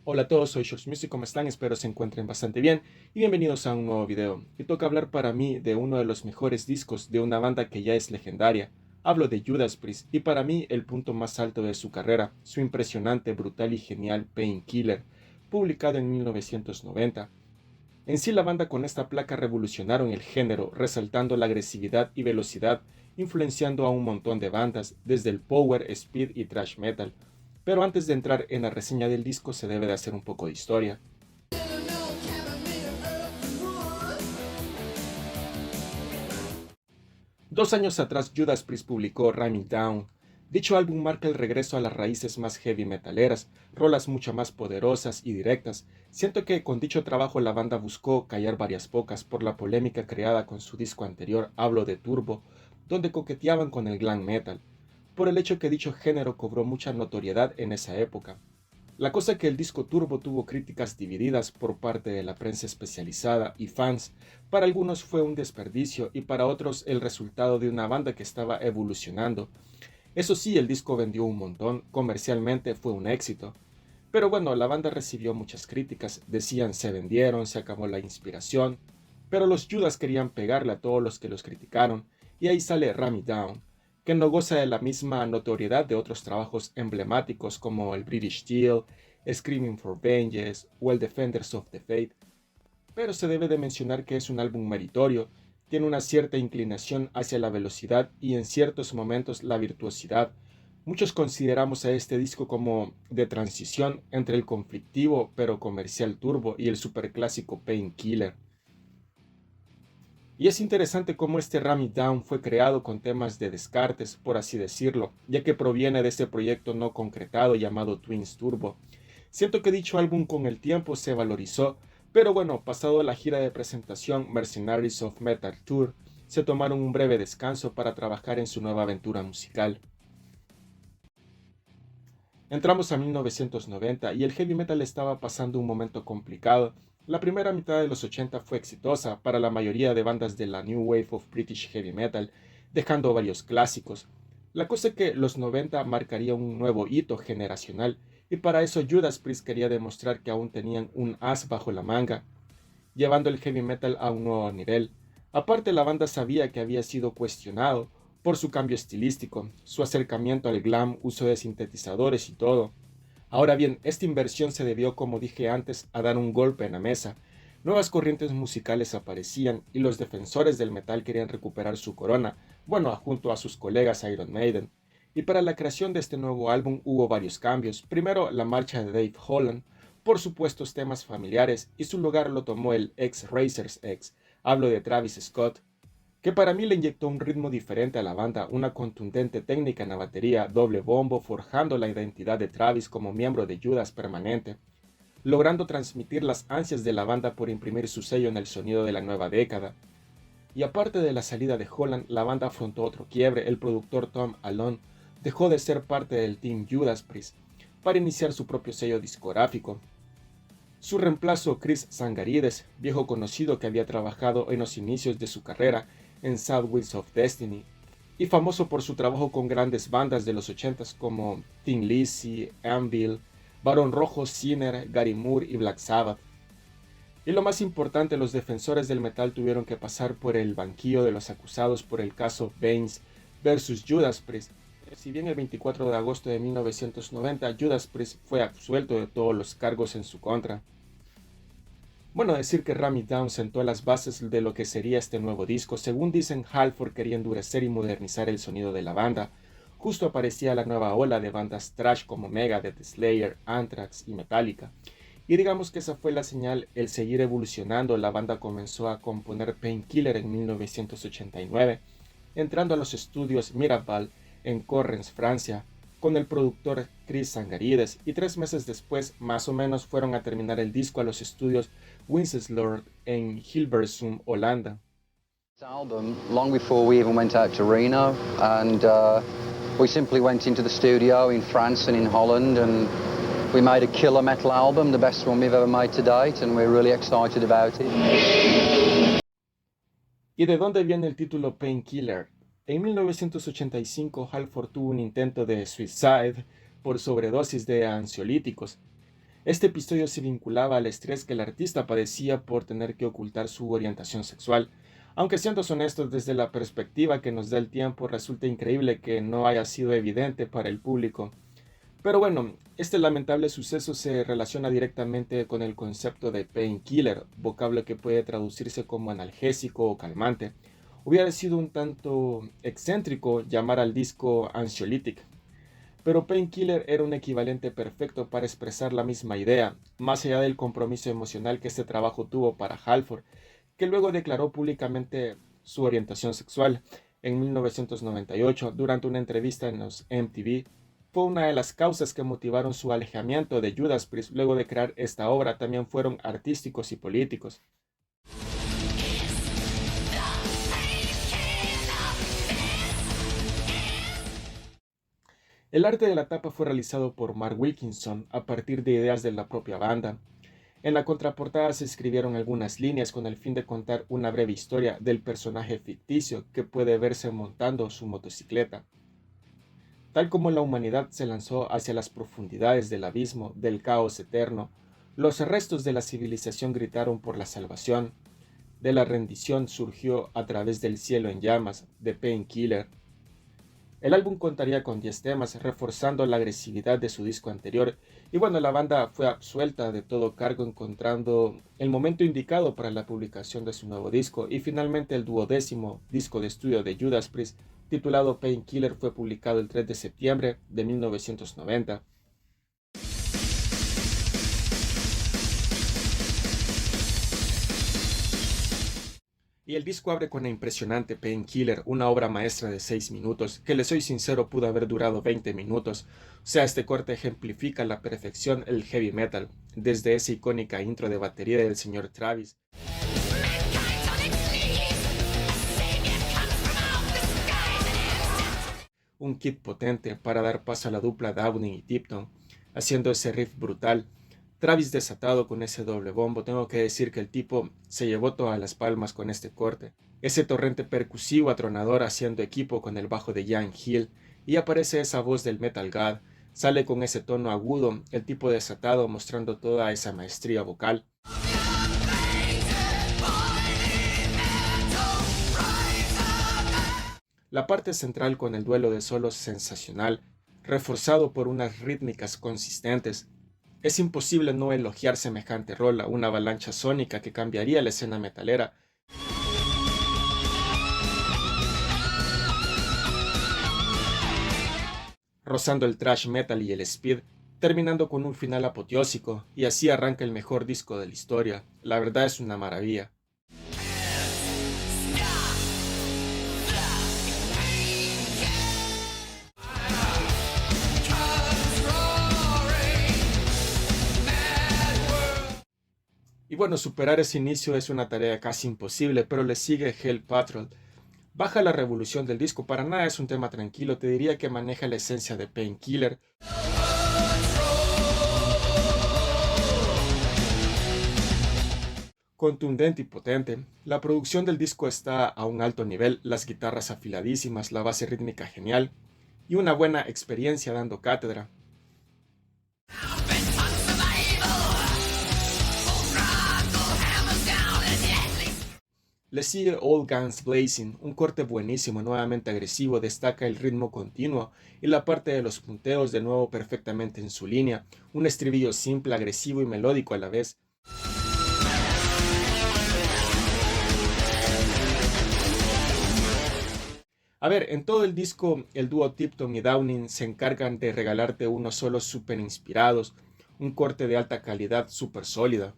Hola a todos, soy Shorts Music, ¿cómo están? Espero se encuentren bastante bien y bienvenidos a un nuevo video. Y toca hablar para mí de uno de los mejores discos de una banda que ya es legendaria. Hablo de Judas Priest y para mí el punto más alto de su carrera, su impresionante, brutal y genial Painkiller, publicado en 1990. En sí la banda con esta placa revolucionaron el género, resaltando la agresividad y velocidad, influenciando a un montón de bandas, desde el power, speed y thrash metal. Pero antes de entrar en la reseña del disco se debe de hacer un poco de historia. 2 años atrás Judas Priest publicó Ram It Down. Dicho álbum marca el regreso a las raíces más heavy metaleras, rolas mucho más poderosas y directas. Siento que con dicho trabajo la banda buscó callar varias bocas por la polémica creada con su disco anterior, hablo de Turbo, donde coqueteaban con el glam metal, por el hecho que dicho género cobró mucha notoriedad en esa época. La cosa es que el disco Turbo tuvo críticas divididas por parte de la prensa especializada y fans. Para algunos fue un desperdicio y para otros el resultado de una banda que estaba evolucionando. Eso sí, el disco vendió un montón, comercialmente fue un éxito. Pero bueno, la banda recibió muchas críticas, decían se vendieron, se acabó la inspiración, pero los Judas querían pegarle a todos los que los criticaron, y ahí sale Ram It Down, que no goza de la misma notoriedad de otros trabajos emblemáticos como el British Steel, Screaming for Vengeance o el Defenders of the Faith, pero se debe de mencionar que es un álbum meritorio, tiene una cierta inclinación hacia la velocidad y en ciertos momentos la virtuosidad. Muchos consideramos a este disco como de transición entre el conflictivo pero comercial Turbo y el superclásico Painkiller. Y es interesante cómo este Ram It Down fue creado con temas de descartes, por así decirlo, ya que proviene de este proyecto no concretado llamado Twins Turbo. Siento que dicho álbum con el tiempo se valorizó, pero bueno, pasado la gira de presentación Mercenaries of Metal Tour, se tomaron un breve descanso para trabajar en su nueva aventura musical. Entramos a 1990 y el heavy metal estaba pasando un momento complicado. La primera mitad de los 80 fue exitosa para la mayoría de bandas de la New Wave of British Heavy Metal, dejando varios clásicos. La cosa es que los 90 marcaría un nuevo hito generacional y para eso Judas Priest quería demostrar que aún tenían un as bajo la manga, llevando el heavy metal a un nuevo nivel. Aparte, la banda sabía que había sido cuestionado por su cambio estilístico, su acercamiento al glam, uso de sintetizadores y todo. Ahora bien, esta inversión se debió, como dije antes, a dar un golpe en la mesa. Nuevas corrientes musicales aparecían y los defensores del metal querían recuperar su corona, bueno, junto a sus colegas Iron Maiden. Y para la creación de este nuevo álbum hubo varios cambios. Primero, la marcha de Dave Holland, por supuestos temas familiares, y su lugar lo tomó el ex Razor's X, hablo de Travis Scott, que para mí le inyectó un ritmo diferente a la banda, una contundente técnica en la batería, doble bombo, forjando la identidad de Travis como miembro de Judas permanente, logrando transmitir las ansias de la banda por imprimir su sello en el sonido de la nueva década. Y aparte de la salida de Holland, la banda afrontó otro quiebre. El productor Tom Alone dejó de ser parte del Team Judas Priest para iniciar su propio sello discográfico. Su reemplazo, Chris Tsangarides, viejo conocido que había trabajado en los inicios de su carrera en South Wheels of Destiny, y famoso por su trabajo con grandes bandas de los 80s como Thin Lizzy, Anvil, Barón Rojo, Sinner, Gary Moore y Black Sabbath. Y lo más importante, los defensores del metal tuvieron que pasar por el banquillo de los acusados por el caso Baines versus Judas Priest. Si bien el 24 de agosto de 1990 Judas Priest fue absuelto de todos los cargos en su contra. Bueno, decir que Ram It Down sentó las bases de lo que sería este nuevo disco. Según dicen, Halford quería endurecer y modernizar el sonido de la banda. Justo aparecía la nueva ola de bandas thrash como Megadeth, Slayer, Anthrax y Metallica. Y digamos que esa fue la señal, el seguir evolucionando. La banda comenzó a componer Painkiller en 1989, entrando a los estudios Mirabal en Correns, Francia, con el productor Chris Tsangarides, y 3 meses después, más o menos, fueron a terminar el disco a los estudios Winseslord en Hilversum, Holanda. Album long before we even went out to Reno, and we simply went into the studio in France and in Holland, and we made a killer metal album, the best one we've ever made to date, and we're really excited about it. ¿Y de dónde viene el título Painkiller? En 1985, Halford tuvo un intento de suicide por sobredosis de ansiolíticos. Este episodio se vinculaba al estrés que el artista padecía por tener que ocultar su orientación sexual. Aunque siendo honestos, desde la perspectiva que nos da el tiempo, resulta increíble que no haya sido evidente para el público. Pero bueno, este lamentable suceso se relaciona directamente con el concepto de painkiller, vocablo que puede traducirse como analgésico o calmante. Hubiera sido un tanto excéntrico llamar al disco anxiolytic, pero Painkiller era un equivalente perfecto para expresar la misma idea, más allá del compromiso emocional que este trabajo tuvo para Halford, que luego declaró públicamente su orientación sexual. En 1998, durante una entrevista en los MTV, fue una de las causas que motivaron su alejamiento de Judas Priest luego de crear esta obra. También fueron artísticos y políticos. El arte de la tapa fue realizado por Mark Wilkinson a partir de ideas de la propia banda. En la contraportada se escribieron algunas líneas con el fin de contar una breve historia del personaje ficticio que puede verse montando su motocicleta. Tal como la humanidad se lanzó hacia las profundidades del abismo del caos eterno, los restos de la civilización gritaron por la salvación. De la rendición surgió a través del cielo en llamas de Painkiller. El álbum contaría con 10 temas, reforzando la agresividad de su disco anterior, y bueno, la banda fue absuelta de todo cargo encontrando el momento indicado para la publicación de su nuevo disco, y finalmente el 12º disco de estudio de Judas Priest, titulado Painkiller, fue publicado el 3 de septiembre de 1990. Y el disco abre con la impresionante Painkiller, una obra maestra de 6 minutos, que les soy sincero pudo haber durado 20 minutos. O sea, este corte ejemplifica a la perfección el heavy metal, desde esa icónica intro de batería del señor Travis. Un kit potente para dar paso a la dupla Downing y Tipton, haciendo ese riff brutal. Travis desatado con ese doble bombo, tengo que decir que el tipo se llevó todas las palmas con este corte. Ese torrente percusivo atronador haciendo equipo con el bajo de Jan Hill, y aparece esa voz del Metal God, sale con ese tono agudo, el tipo desatado mostrando toda esa maestría vocal. La parte central con el duelo de solos sensacional, reforzado por unas rítmicas consistentes. Es imposible no elogiar semejante rola, una avalancha sónica que cambiaría la escena metalera. Rozando el thrash metal y el speed, terminando con un final apoteósico, y así arranca el mejor disco de la historia. La verdad es una maravilla. Y bueno, superar ese inicio es una tarea casi imposible, pero le sigue Hell Patrol. Baja la revolución del disco, para nada es un tema tranquilo, te diría que maneja la esencia de Painkiller. Contundente y potente, la producción del disco está a un alto nivel, las guitarras afiladísimas, la base rítmica genial y una buena experiencia dando cátedra. Le sigue All Guns Blazing, un corte buenísimo, nuevamente agresivo, destaca el ritmo continuo y la parte de los punteos de nuevo perfectamente en su línea, un estribillo simple, agresivo y melódico a la vez. A ver, en todo el disco el dúo Tipton y Downing se encargan de regalarte unos solos súper inspirados, un corte de alta calidad súper sólida.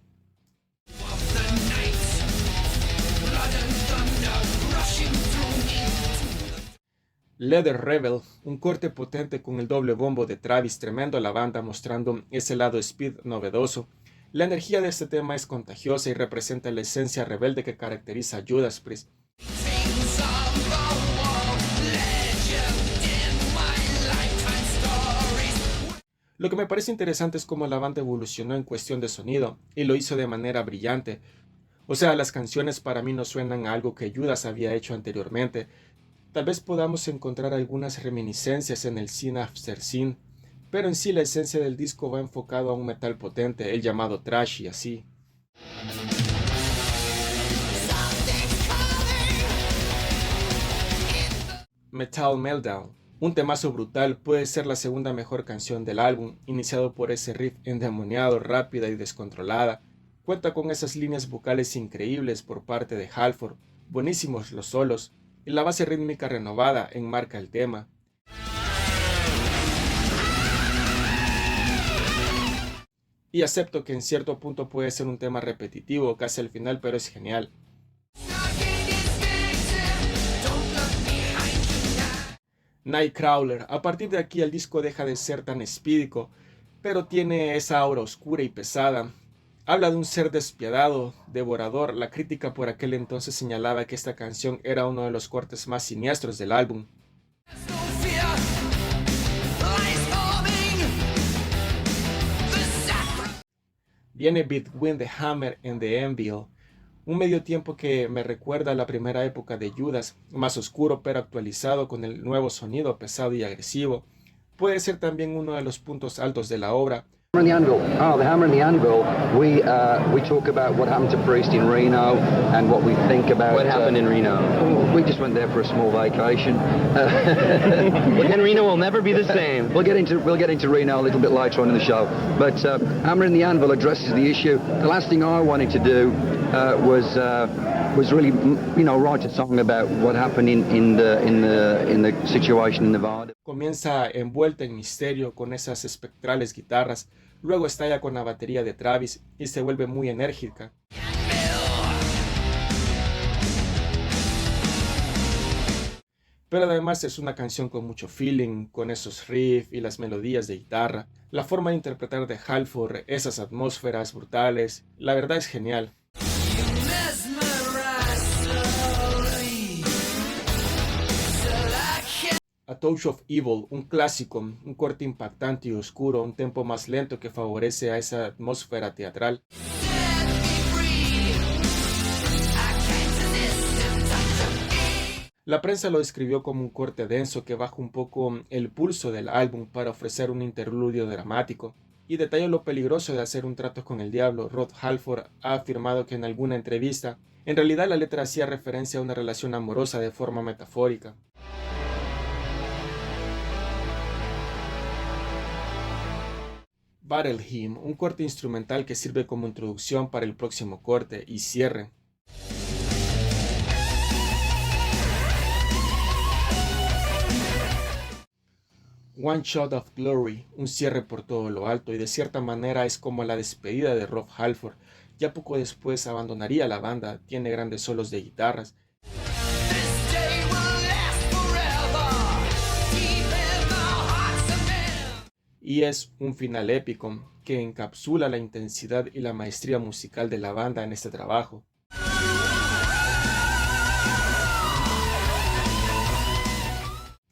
Leather Rebel, un corte potente con el doble bombo de Travis, tremendo a la banda mostrando ese lado speed novedoso. La energía de este tema es contagiosa y representa la esencia rebelde que caracteriza a Judas Priest. Lo que me parece interesante es cómo la banda evolucionó en cuestión de sonido, y lo hizo de manera brillante. O sea, las canciones para mí no suenan a algo que Judas había hecho anteriormente. Tal vez podamos encontrar algunas reminiscencias en el Sin After Sin, pero en sí la esencia del disco va enfocado a un metal potente, el llamado thrash y así. Metal Meltdown, un temazo brutal, puede ser la segunda mejor canción del álbum, iniciado por ese riff endemoniado, rápida y descontrolada. Cuenta con esas líneas vocales increíbles por parte de Halford, buenísimos los solos, y la base rítmica renovada enmarca el tema. Y acepto que en cierto punto puede ser un tema repetitivo casi al final, pero es genial. Nightcrawler, a partir de aquí el disco deja de ser tan espídico, pero tiene esa aura oscura y pesada. Habla de un ser despiadado, devorador. La crítica por aquel entonces señalaba que esta canción era uno de los cortes más siniestros del álbum. Viene Between the Hammer and the Anvil, un medio tiempo que me recuerda a la primera época de Judas, más oscuro pero actualizado con el nuevo sonido pesado y agresivo. Puede ser también uno de los puntos altos de la obra. The Anvil. Oh, the Hammer and the Anvil. We talk about what happened to Priest in Reno and what we think about. What happened in Reno? We just went there for a small vacation. And Reno will never be the same. We'll get into Reno a little bit later on in the show. But Hammer and the Anvil addresses the issue. The last thing I wanted to do was really, write a song about what happened in the situation in Nevada. Comienza envuelta en misterio con esas espectrales guitarras, luego estalla con la batería de Travis y se vuelve muy enérgica. Pero además es una canción con mucho feeling, con esos riffs y las melodías de guitarra. La forma de interpretar de Halford, esas atmósferas brutales, la verdad es genial. A Touch of Evil, un clásico, un corte impactante y oscuro, un tempo más lento que favorece a esa atmósfera teatral. La prensa lo describió como un corte denso que baja un poco el pulso del álbum para ofrecer un interludio dramático. Y detalla lo peligroso de hacer un trato con el diablo. Rod Halford ha afirmado que en alguna entrevista, en realidad la letra hacía referencia a una relación amorosa de forma metafórica. Battle Hymn, un corte instrumental que sirve como introducción para el próximo corte y cierre. One Shot of Glory, un cierre por todo lo alto y de cierta manera es como la despedida de Rob Halford. Ya poco después abandonaría la banda, tiene grandes solos de guitarras. Y es un final épico que encapsula la intensidad y la maestría musical de la banda en este trabajo.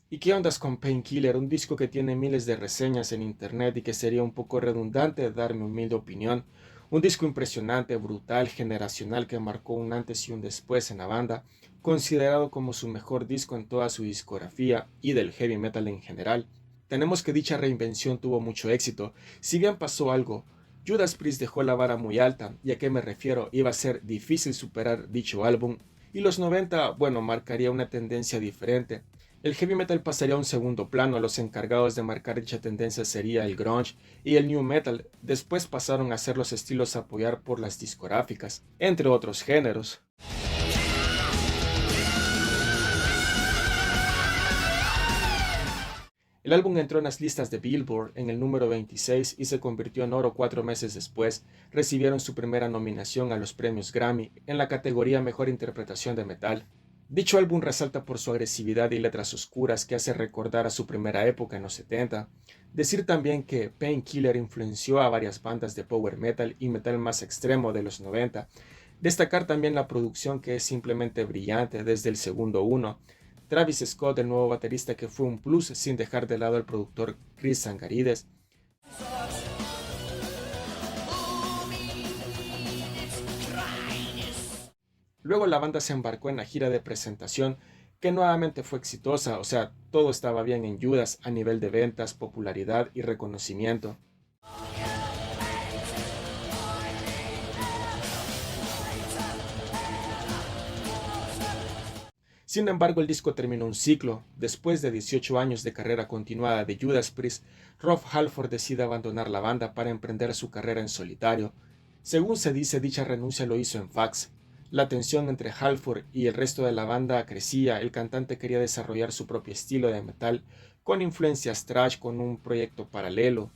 ¿Y qué ondas con Painkiller? Un disco que tiene miles de reseñas en internet y que sería un poco redundante dar mi humilde opinión. Un disco impresionante, brutal, generacional que marcó un antes y un después en la banda, considerado como su mejor disco en toda su discografía y del heavy metal en general. Tenemos que dicha reinvención tuvo mucho éxito. Si bien pasó algo, Judas Priest dejó la vara muy alta, y a qué me refiero, iba a ser difícil superar dicho álbum, y los 90, marcaría una tendencia diferente. El heavy metal pasaría a un segundo plano, los encargados de marcar dicha tendencia sería el grunge y el new metal, después pasaron a ser los estilos a apoyar por las discográficas, entre otros géneros. El álbum entró en las listas de Billboard en el número 26 y se convirtió en oro 4 meses después. Recibieron su primera nominación a los premios Grammy en la categoría Mejor Interpretación de Metal. Dicho álbum resalta por su agresividad y letras oscuras que hace recordar a su primera época en los 70. Decir también que Painkiller influenció a varias bandas de power metal y metal más extremo de los 90. Destacar también la producción que es simplemente brillante desde el segundo uno. Travis Scott, el nuevo baterista que fue un plus sin dejar de lado al productor Chris Tsangarides. Luego la banda se embarcó en la gira de presentación que nuevamente fue exitosa, o sea, todo estaba bien en Judas a nivel de ventas, popularidad y reconocimiento. Sin embargo, el disco terminó un ciclo. Después de 18 años de carrera continuada de Judas Priest, Rob Halford decide abandonar la banda para emprender su carrera en solitario. Según se dice, dicha renuncia lo hizo en fax. La tensión entre Halford y el resto de la banda crecía, el cantante quería desarrollar su propio estilo de metal, con influencias thrash con un proyecto paralelo.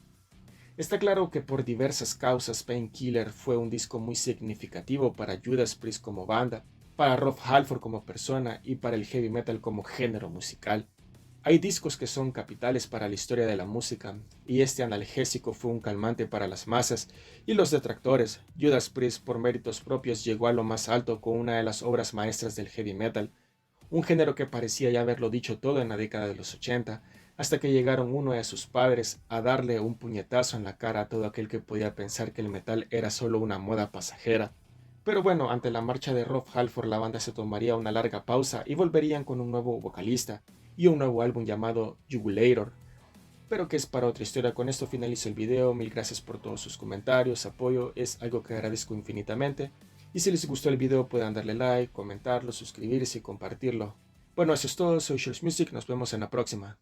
Está claro que por diversas causas Painkiller fue un disco muy significativo para Judas Priest como banda, para Rob Halford como persona y para el heavy metal como género musical. Hay discos que son capitales para la historia de la música, y este analgésico fue un calmante para las masas y los detractores. Judas Priest por méritos propios llegó a lo más alto con una de las obras maestras del heavy metal, un género que parecía ya haberlo dicho todo en la década de los 80, hasta que llegaron uno de sus padres a darle un puñetazo en la cara a todo aquel que podía pensar que el metal era solo una moda pasajera. Pero bueno, ante la marcha de Rob Halford la banda se tomaría una larga pausa y volverían con un nuevo vocalista y un nuevo álbum llamado Jugulator, pero que es para otra historia. Con esto finalizo el video, mil gracias por todos sus comentarios, apoyo, es algo que agradezco infinitamente, y si les gustó el video puedan darle like, comentarlo, suscribirse y compartirlo. Bueno, eso es todo, soy Shores Music, nos vemos en la próxima.